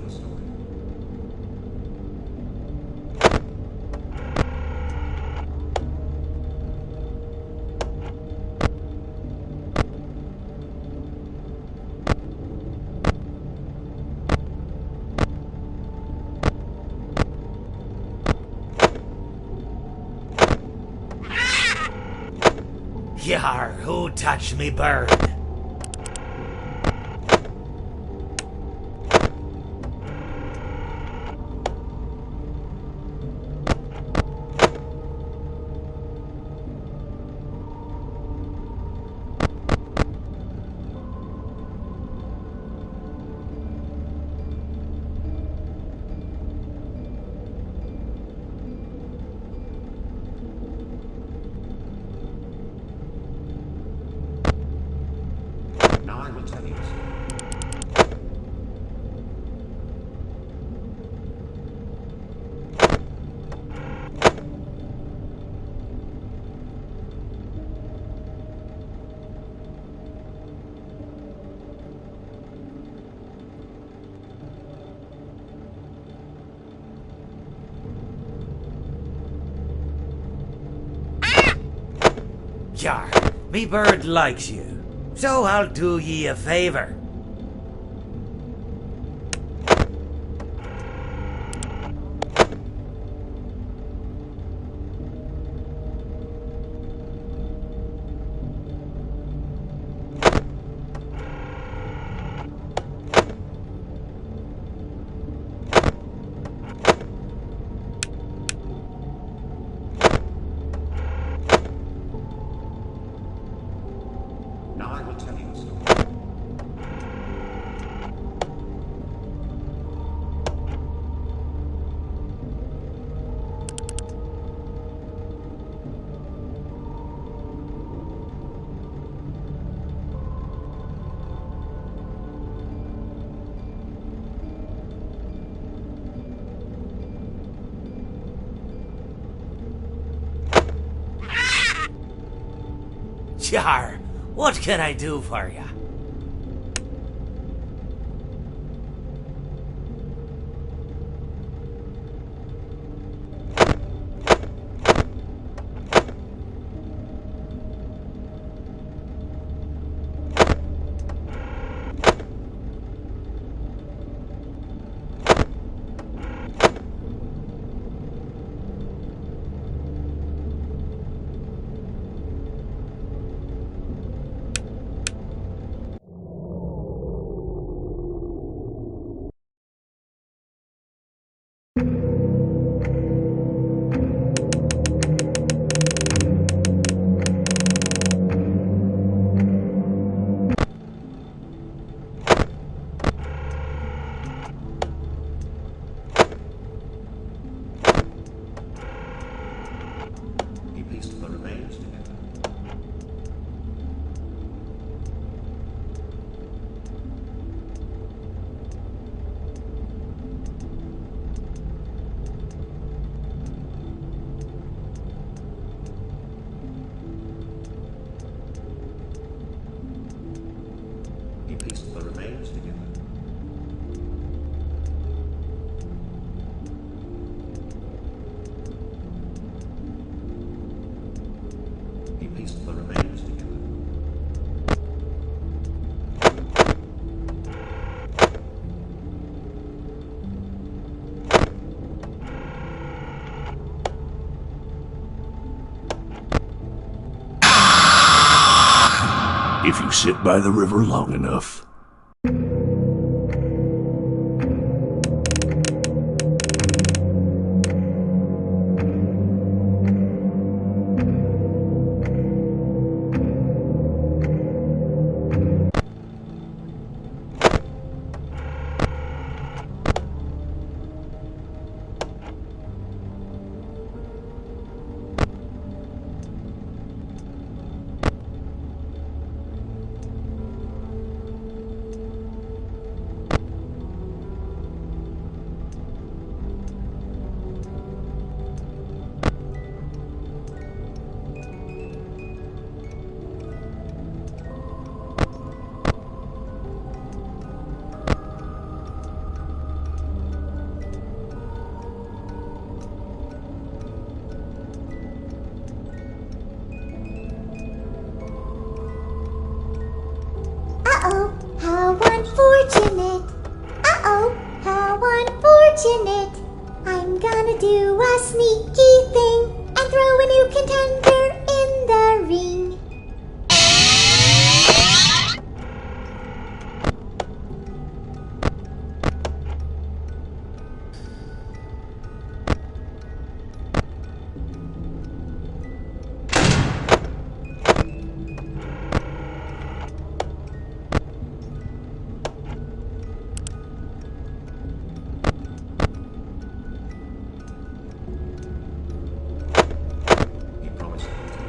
the story. Yar, who touched me bird? Now I will tell you the story. Yar, me bird likes you, so I'll do ye a favor. Now I will tell you the story. Yar, what can I do for ya? He pieced the remains together. He pieced the remains together. He pieced the remains together. If you sit by the river long enough. unfortunate. I'm gonna do a sneaky thing and throw a new contender in the ring. He promised them to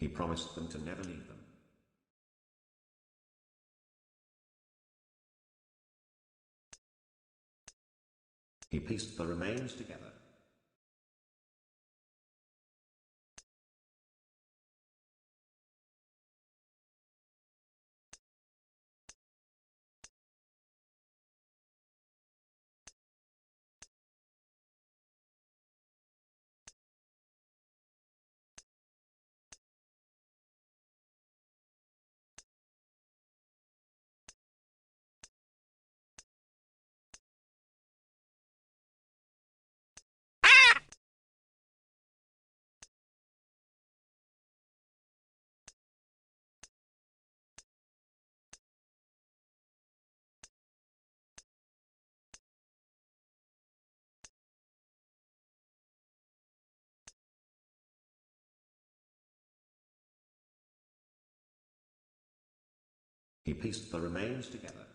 He promised them to never leave them. He pieced the remains together. He pieced the remains together.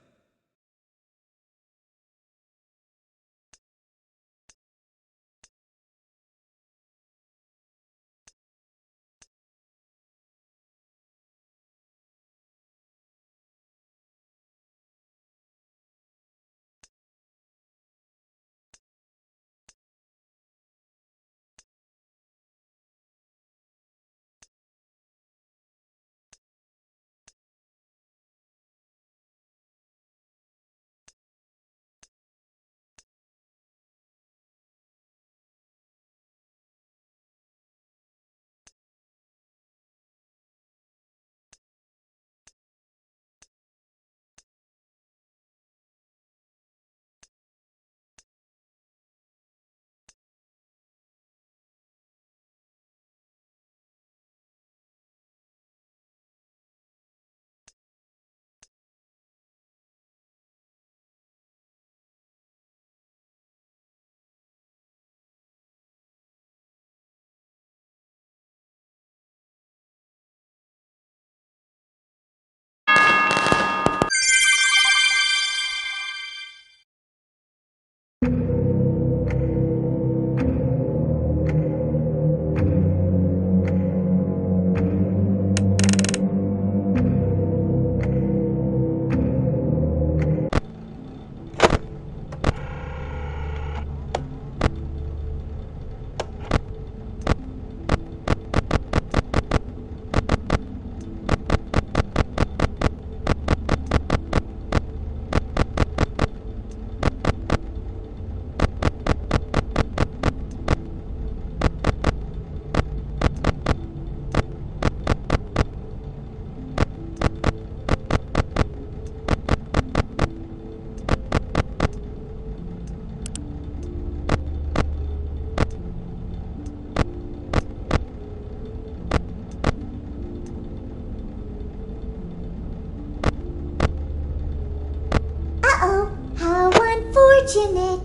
Unfortunate.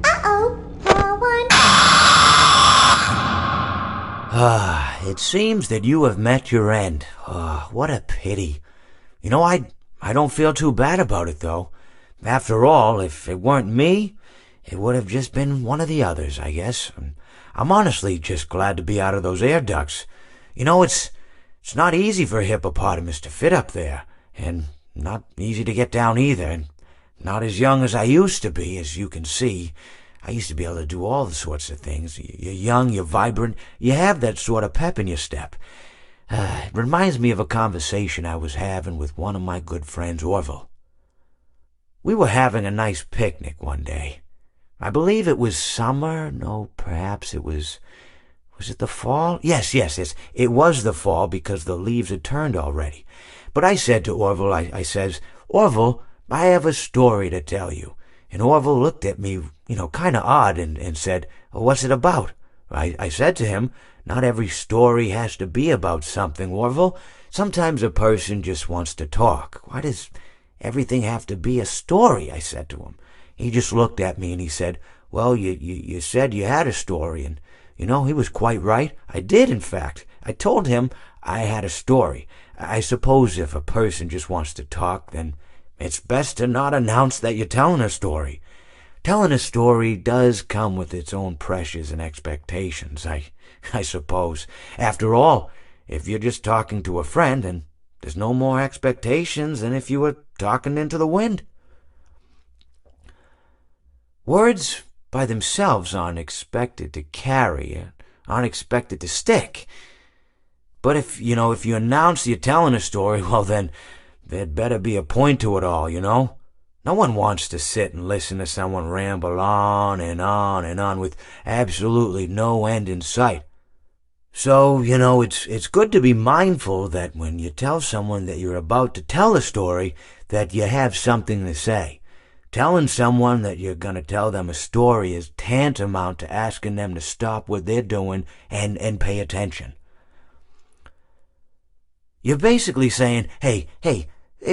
Uh-oh, how It seems that you have met your end. What a pity. I don't feel too bad about it, though. After all, if it weren't me, it would have just been one of the others, I guess. I'm honestly just glad to be out of those air ducts. It's not easy for a hippopotamus to fit up there, and not easy to get down either, and not as young as I used to be, as you can see. I used to be able to do all the sorts of things. You're young, you're vibrant, you have that sort of pep in your step. It reminds me of a conversation I was having with one of my good friends, Orville. We were having a nice picnic one day. I believe it was summer. No, perhaps it was it the fall? Yes, it was the fall because the leaves had turned already. But I said to Orville, I says, Orville, I have a story to tell you. And Orville looked at me, kind of odd and said, what's it about? I said to him, not every story has to be about something, Orville. Sometimes a person just wants to talk. Why does everything have to be a story? I said to him. He just looked at me and he said, well, you said you had a story. And, he was quite right. I did, in fact. I told him I had a story. I suppose if a person just wants to talk, then it's best to not announce that you're telling a story. Telling a story does come with its own pressures and expectations, I suppose. After all, if you're just talking to a friend, then there's no more expectations than if you were talking into the wind. Words by themselves aren't expected to carry, aren't expected to stick. But if you announce you're telling a story, well then, there'd better be a point to it all, No one wants to sit and listen to someone ramble on and on and on with absolutely no end in sight. So, it's good to be mindful that when you tell someone that you're about to tell a story, that you have something to say. Telling someone that you're going to tell them a story is tantamount to asking them to stop what they're doing and pay attention. You're basically saying, hey,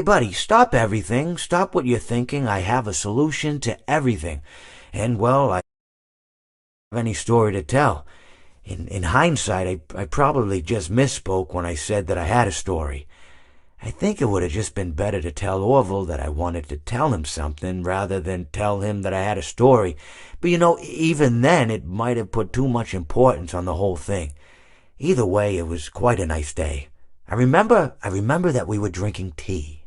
buddy, stop everything. Stop what you're thinking. I have a solution to everything. And, well, I don't have any story to tell. In hindsight, I probably just misspoke when I said that I had a story. I think it would have just been better to tell Orville that I wanted to tell him something rather than tell him that I had a story. But, even then, it might have put too much importance on the whole thing. Either way, it was quite a nice day. I remember that we were drinking tea.